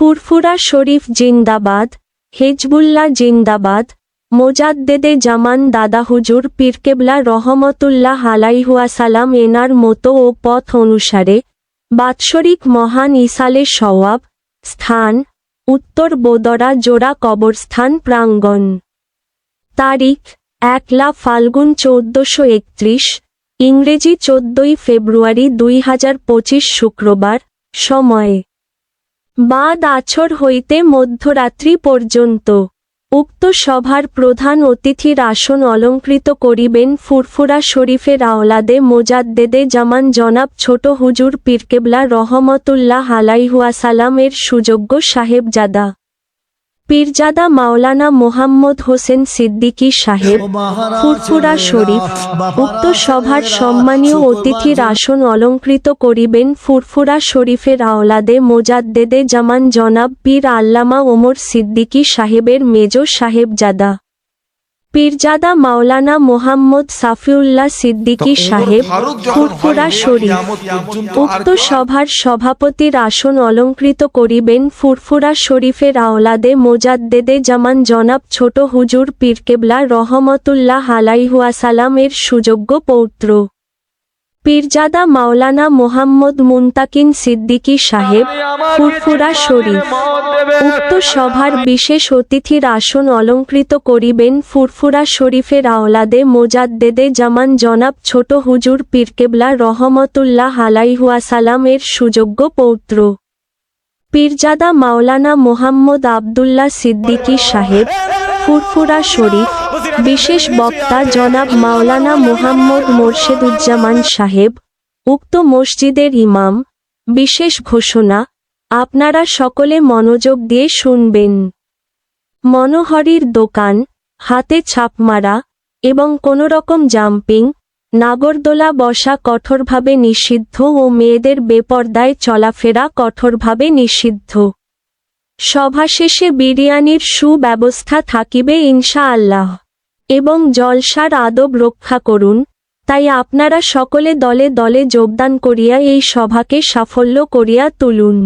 ফুরফুরা শরীফ জিন্দাবাদ, হিজবুল্লাহ জিন্দাবাদ, মোজাদ্দেদে জামান দাদা হুজুর পীরকেবলা রহমতুল্লাহ আলাইহিওয়াসাল্লাম এনার মতো ও পথ অনুসারে বাৎসরিক মহান ইসালে সওয়াব। স্থান: উত্তর বোদরা জোড়া কবরস্থান প্রাঙ্গণ। তারিখ: 1 ফাল্গুন 1431, ইংরেজি 14 ফেব্রুয়ারি 2025 শুক্রবার। সময়: বাদ আছর হইতে মধ্যরাত্রি পর্যন্ত। উক্ত সভার প্রধান অতিথির আসন অলঙ্কৃত করিবেন ফুরফুরা শরীফের আওলাদে মোজাদ্দেদে জামান জনাব ছোট হুজুর পীরকেবলা রহমতুল্লাহ আলাইহিওয়াসাল্লাম এর সুযোগ্য সাহেবজাদা পীরজাদা মাওলানা মোহাম্মদ হোসেন সিদ্দিকী সাহেব, ফুরফুরা শরীফ। উক্ত সভার সম্মানীয় অতিথির আসন অলঙ্কৃত করিবেন ফুরফুরা শরীফের আওলাদে মোজাদ্দেদে জামান জনাব পীর আল্লামা ওমর সিদ্দিকী সাহেবের মেজ সাহেবজাদা পীরজাদা মাওলানা মোহাম্মদ সাফিউল্লাহ সিদ্দিকী সাহেব, ফুরফুরা শরীফ। উক্ত সভার সভাপতির আসন অলঙ্কৃত করিবেন ফুরফুরা শরীফের আওলাদে মোজাদ্দেদে জামান জনাব ছোট হুজুর পীরকেবলা রহমতুল্লাহ আলাইহিওয়াসাল্লাম এর সুযোগ্য পৌত্র পীরজাদা মাওলানা মোহাম্মদ মুনতাকিন সিদ্দিকী সাহেব, ফুরফুরা শরীফ। উক্ত সভার বিশেষ অতিথির আসন অলঙ্কৃত করিবেন ফুরফুরা শরীফের আওলাদে মোজাদ্দেদে জামান জনাব ছোট হুজুর পীরকেবলা রহমতুল্লাহ আলাইহিওয়াসাল্লাম এর সুযোগ্য পৌত্র পীরজাদা মাওলানা মোহাম্মদ আবদুল্লাহ সিদ্দিকী সাহেব, ফুরফুরা শরীফ। বিশেষ বক্তা জনাব মাওলানা মোহাম্মদ মোরশেদুজ্জামান সাহেব, উক্ত মসজিদের ইমাম। বিশেষ ঘোষণা: আপনারা সকলে মনোযোগ দিয়ে শুনবেন। মনোহরীর দোকান, হাতে ছাপ মারা এবং কোনোরকম জাম্পিং, নাগরদোলা বসা কঠোরভাবে নিষিদ্ধ ও মেয়েদের বেপরদায় চলাফেরা কঠোরভাবে নিষিদ্ধ। সভা শেষে বিরিয়ানির সুব্যবস্থা থাকিবে ইনশাআল্লাহ। এবং জলসার আদব রক্ষা করুন। তাই আপনারা সকলে দলে দলে যোগদান করিয়া এই সভাকে সাফল্য করিয়া তুলুন।